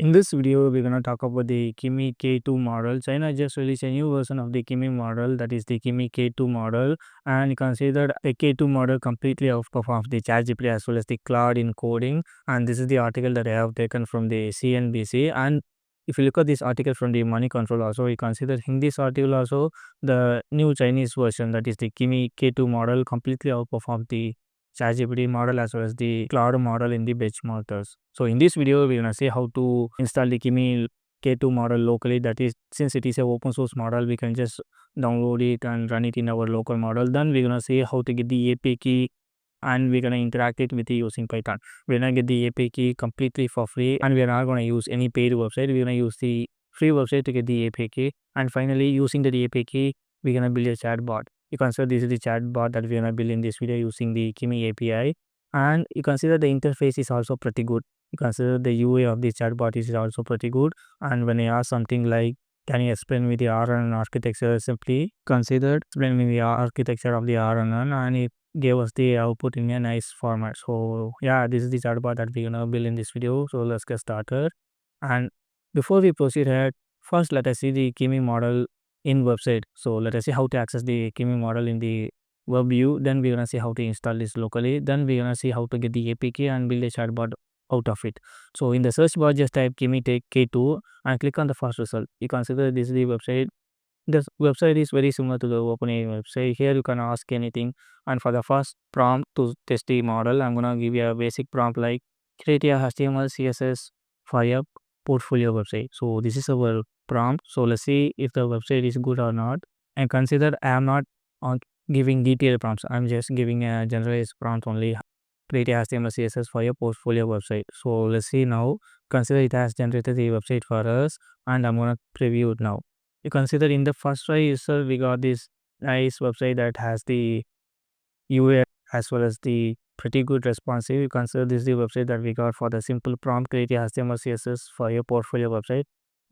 In this video, we're going to talk about the Kimi K2 model. China just released a new version of the Kimi model, that is the Kimi K2 model. And you can see that the K2 model completely outperforms the ChatGPT as well as the cloud in coding. And this is the article that I have taken from the CNBC. And if you look at this article from the Money Control also, you can see that in this article also, the new Chinese version, that is the Kimi K2 model, completely outperforms the ChatGPT model as well as the cloud model in the benchmarkers. So in this video, we're gonna see how to install the Kimi K2 model locally. That is, since it is a open source model, we can just download it and run it in our local model. Then we're gonna see how to get the API key and we're gonna interact it with the using Python. We're gonna get the API key completely for free, and we're not gonna use any paid website. We're gonna use the free website to get the API key. And finally, using the API key, we're gonna build a chatbot. You can see this is the chatbot that we're gonna build in this video using the Kimi API. And you can see that the interface is also pretty good. You consider the UI of the chatbot is also pretty good. And when I ask something like, can you explain me the RNN architecture? Simply considered explain me the architecture of the RNN, and it gave us the output in a nice format. So yeah, this is the chatbot that we're gonna build in this video. So let's get started. And before we proceed ahead, first let us see the Kimi model in website. So let us see how to access the Kimi model in the web view. Then we're gonna see how to install this locally. Then we're gonna see how to get the APK and build a chatbot out of it. So in the search bar, just type Kimi K2 and click on the first result. You consider this is the website. This website is very similar to the OpenAI website. Here you can ask anything. And for the first prompt to test the model, I'm gonna give you a basic prompt like create a HTML CSS for your portfolio website. So this is our prompt. So let's see if the website is good or not. And consider I am not on giving detailed prompts. I'm just giving a generalized prompt only. Create a HTML CSS for your portfolio website. So let's see now. Consider it has generated the website for us, and I'm gonna preview it now. You consider in the first try itself, we got this nice website that has the UI as well as the pretty good responsive. You consider this is the website that we got for the simple prompt create a HTML CSS for your portfolio website.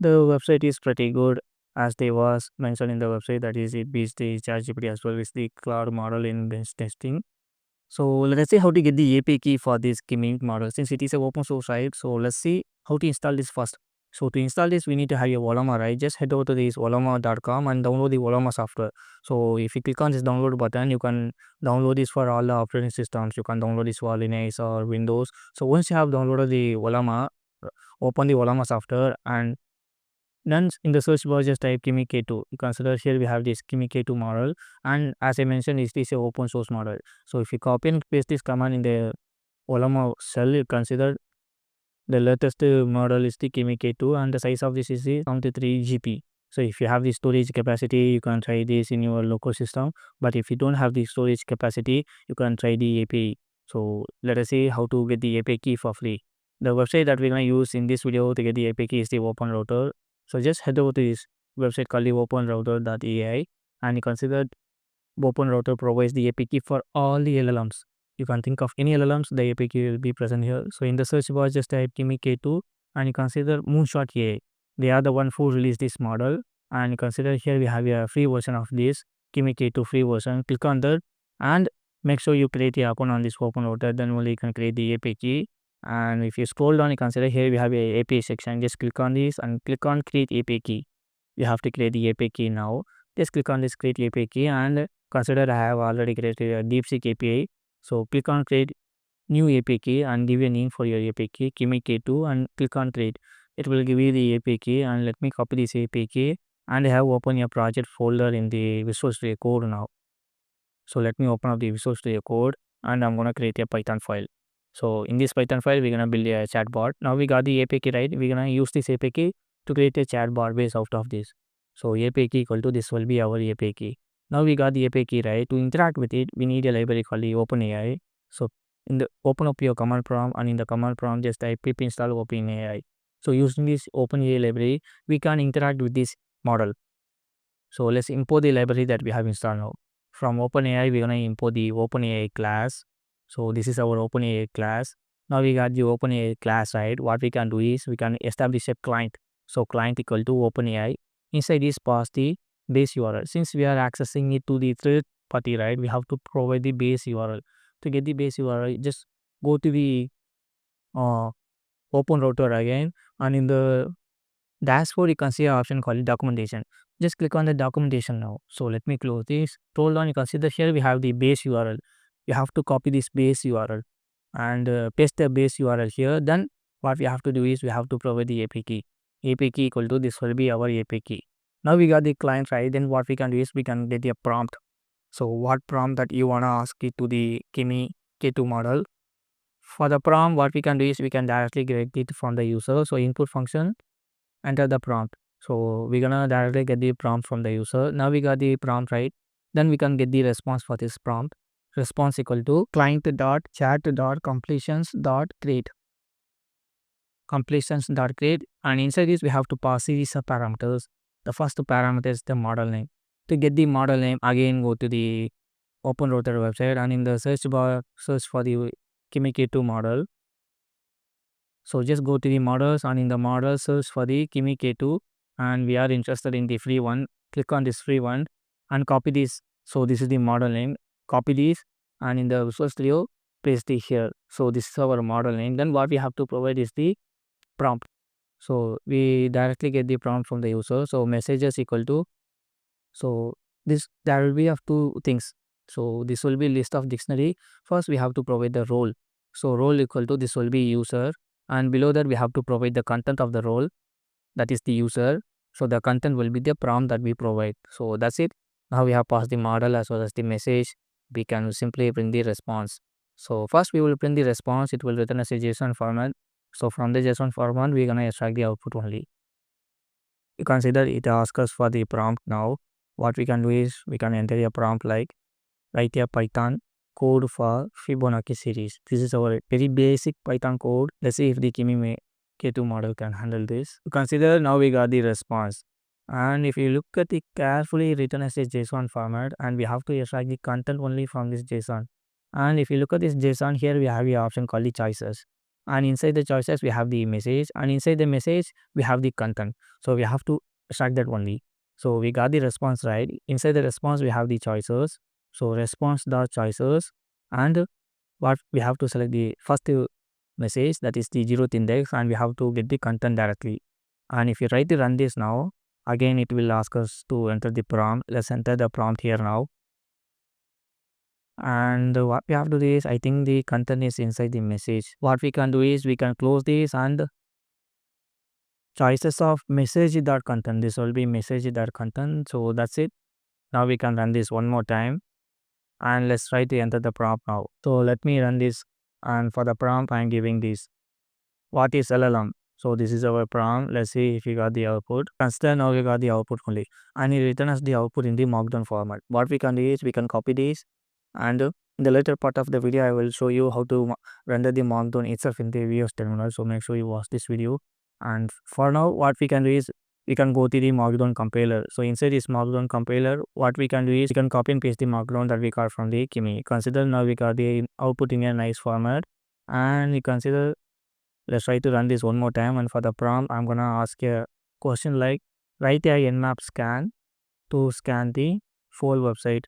The website is pretty good as they was mentioned in the website, that is it beats the ChatGPT as well as the cloud model in bench testing. So let's see how to get the API key for this Kimi model since it is a open source, right? So let's see how to install this first. So to install this, we need to have a Volama, right? Just head over to this volama.com and download the Volama software. So if you click on this download button, you can download this for all the operating systems. You can download this for Linux or Windows. So once you have downloaded the Volama, open the Volama software and then in the search bar, just type Kimi K2. You consider here we have this Kimi K2 model, and as I mentioned, it is a open source model. So if you copy and paste this command in the Olama cell, you consider the latest model is the Kimi K2, and the size of this is the 73 GB. So if you have the storage capacity, you can try this in your local system. But if you don't have the storage capacity, you can try the API. So let us see how to get the API key for free. The website that we're gonna use in this video to get the API key is the Open Router. So just head over to this website called the openrouter.ai, and you consider Open Router provides the API key for all the LLMs. You can think of any LLMs, the API key will be present here. So in the search bar, just type Kimi K2 and you consider Moonshot AI. They are the one who released this model, and you consider here we have a free version of this Kimi K2 free version. Click on that and make sure you create your account on this Open Router. Then only you can create the API key. And if you scroll down, you consider here we have a API section. Just click on this and click on create API key. You have to create the API key now. Just click on this create API key and consider I have already created a DeepSeek API. So click on create new API key and give a name for your API key Kimi K2 and click on create. It will give you the API key, and let me copy this API key and I have opened a project folder in the Visual Studio Code now. So let me open up the Visual Studio Code and I'm gonna create a Python file. So in this Python file, we're gonna build a chatbot. Now we got the API key, right? We're gonna use this API key to create a chatbot based out of this. So API key equal to this will be our API key. Now we got the API key, right? To interact with it, we need a library called the OpenAI. So in the open up your command prompt, and in the command prompt just type pip install OpenAI. So using this OpenAI library, we can interact with this model. So let's import the library that we have installed now. From OpenAI, we're gonna import the OpenAI class. So this is our OpenAI class. Now we got the OpenAI class, right? What we can do is we can establish a client. So client equal to OpenAI. Inside this pass the base URL. Since we are accessing it to the third party, right? We have to provide the base URL. To get the base URL, just go to the open router again, and in the dashboard you can see an option called documentation. Just click on the documentation now. So let me close this. Scroll down, you can see that here we have the base URL. You have to copy this base URL and paste the base URL here. Then what we have to do is we have to provide the API key. API key equal to this will be our API key. Now we got the client right. Then what we can do is we can get a prompt. So what prompt that you wanna ask it to the Kimi K2 model. For the prompt, what we can do is we can directly get it from the user. So input function, enter the prompt. So we're gonna directly get the prompt from the user. Now we got the prompt right. Then we can get the response for this prompt. Response equal to client dot chat dot completions dot create. Completions dot create, and inside this we have to pass series of parameters. The first parameter is the model name. To get the model name, again go to the open router website, and in the search bar search for the Kimi K2 model. So just go to the models, and in the model search for the Kimi K2, and we are interested in the free one. Click on this free one and copy this. So this is the model name. Copy this, and in the Visual Studio paste it here. So this is our model name. Then what we have to provide is the prompt. So we directly get the prompt from the user. So messages equal to, so this there will be of two things. So this will be list of dictionary. First we have to provide the role. So role equal to, this will be user, and below that we have to provide the content of the role, that is the user. So the content will be the prompt that we provide. So that's it. Now we have passed the model as well as the message. We can simply print the response. So first we will print the response. It will return as a JSON format. So from the JSON format we're gonna extract the output only. You consider it asks us for the prompt now. What we can do is we can enter a prompt like write a Python code for Fibonacci series. This is our very basic Python code. Let's see if the Kimi K2 model can handle this. Consider now we got the response. And if you look at the carefully written as a JSON format, and we have to extract the content only from this JSON. And if you look at this JSON, here we have the option called the choices. And inside the choices we have the message, and inside the message we have the content. So we have to extract that only. So we got the response right. Inside the response we have the choices. So response dot choices, and what we have to select the first message, that is the 0th index, and we have to get the content directly. And if you try to run this now, again it will ask us to enter the prompt. Let's enter the prompt here now. And what we have to do is, I think the content is inside the message. What we can do is we can close this, and choices of message dot content, this will be message dot content. So that's it. Now we can run this one more time, and let's try to enter the prompt now. So let me run this, and for the prompt I'm giving this, what is LLM. So this is our prompt. Let's see if we got the output. Consider now we got the output only, and it returns us the output in the markdown format. What we can do is we can copy this, and in the later part of the video I will show you how to render the markdown itself in the VS terminal. So make sure you watch this video. And for now what we can do is we can go to the markdown compiler. So inside this markdown compiler, what we can do is we can copy and paste the markdown that we got from the Kimi. Consider now we got the output in a nice format, and you consider, let's try to run this one more time. And for the prompt I'm gonna ask a question like write a nmap scan to scan the full website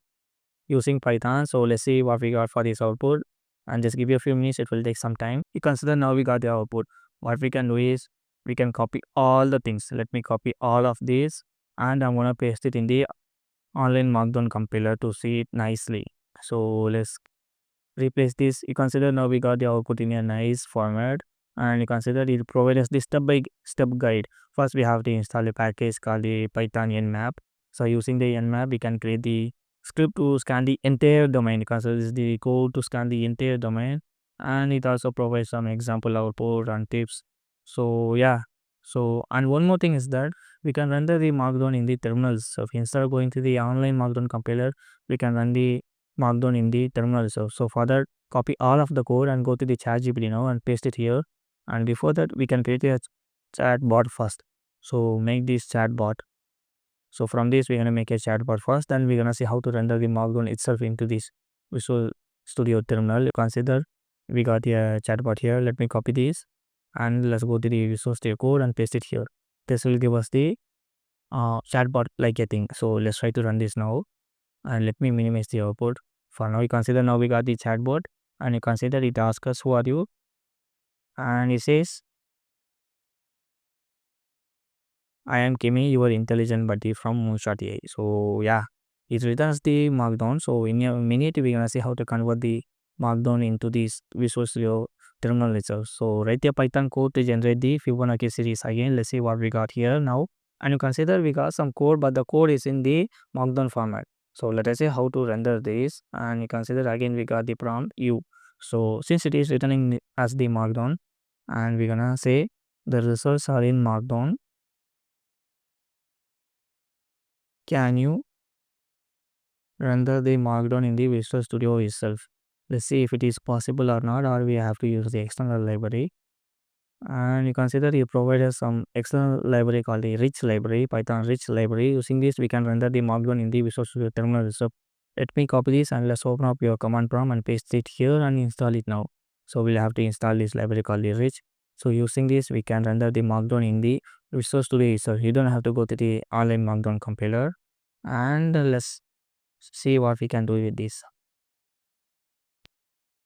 using Python. So let's see what we got for this output, and just give you a few minutes, it will take some time. You consider now we got the output. What we can do is we can copy all the things. Let me copy all of this, and I'm gonna paste it in the online markdown compiler to see it nicely. So let's replace this. You consider now we got the output in a nice format, and you consider it provide us the step by step guide. First we have to install a package called the Python nmap. So using the nmap we can create the script to scan the entire domain. Consider this is the code to scan the entire domain, and it also provides some example output and tips. So yeah. So and one more thing is that we can render the markdown in the terminals. So if instead of going to the online markdown compiler, we can run the markdown in the terminal. So for that, copy all of the code and go to the ChatGPT now and paste it here. And before that we can create a chatbot first. So make this chatbot. So from this we're gonna make a chatbot first, then we're gonna see how to render the markdown itself into this Visual Studio terminal. Consider we got a chatbot here. Let me copy this, and let's go to the Visual Studio code and paste it here. This will give us the chatbot like a thing. So let's try to run this now, and let me minimize the output. For now you consider now we got the chatbot, and you consider it asks us who are you, and it says I am Kimi, your intelligent buddy from Moonshot AI. So yeah, it returns the markdown. So in a minute, we're gonna see how to convert the markdown into this Visual Studio terminal itself. So write a Python code to generate the Fibonacci series again. Let's see what we got here now. And you consider we got some code, but the code is in the markdown format. So let us say how to render this, and you consider again we got the prompt u. So since it is returning as the markdown, and we're gonna say the results are in markdown. Can you render the markdown in the Visual Studio itself? Let's see if it is possible or not, or we have to use the external library. And you consider you provided some external library called the rich library, Python rich library. Using this, we can render the markdown in the Visual Studio terminal itself. Let me copy this and let's open up your command prompt and paste it here and install it now. So we'll have to install this library called the rich. So using this, we can render the markdown in the Visual Studio itself. You don't have to go to the online markdown compiler. And let's see what we can do with this.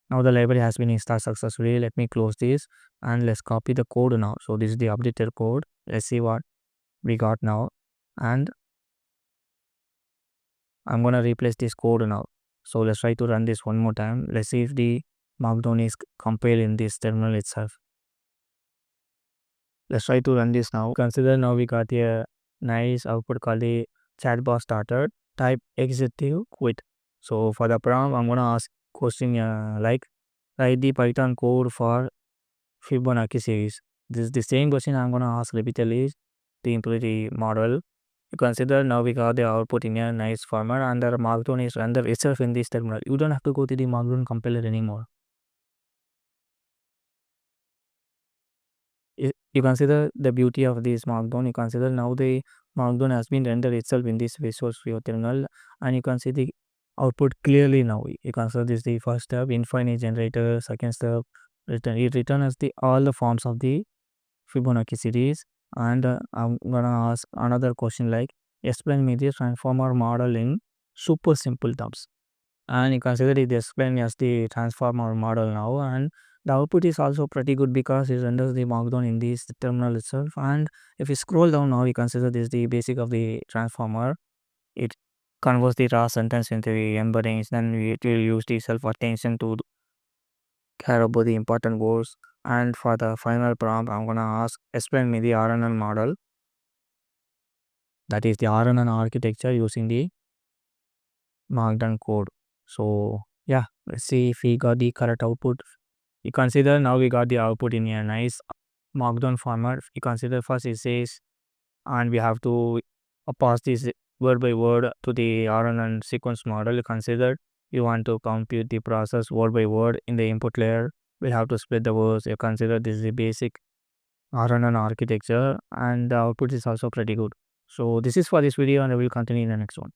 Now the library has been installed successfully. Let me close this and let's copy the code now. So this is the updated code. Let's see what we got now. And I'm gonna replace this code now. So let's try to run this one more time. Let's see if the markdown is compiled in this terminal itself. Let's try to run this now. Consider now we got a nice output called the chatbot starter. Type executive quit. So for the prompt, I'm gonna ask question like write the Python code for Fibonacci series. This is the same question I'm gonna ask repeatedly to improve the model. You consider now we got the output in a nice format and the markdown is rendered itself in this terminal. You don't have to go to the markdown compiler anymore. You consider the beauty of this markdown. You consider now the markdown has been rendered itself in this Visual Studio terminal, and you can see the output clearly now. You consider this the first step, infinite generator, second step, return. It returns the all the forms of the Fibonacci series. And I'm gonna ask another question like explain me the transformer model in super simple terms. And you consider it explained as the transformer model now, and the output is also pretty good because it renders the markdown in this terminal itself. And if you scroll down now, you consider this the basic of the transformer. It converts the raw sentence into the embeddings, then it will use the self attention to care about the important words. And for the final prompt, I'm gonna ask explain me the RNN model, that is the RNN architecture using the markdown code. So yeah, let's see if we got the correct output. You consider now we got the output in a nice markdown format. You consider first it says, and we have to pass this word by word to the RNN sequence model. You consider you want to compute the process word by word in the input layer. We have to split the words. You consider this is the basic RNN architecture, and the output is also pretty good. So this is for this video, and I will continue in the next one.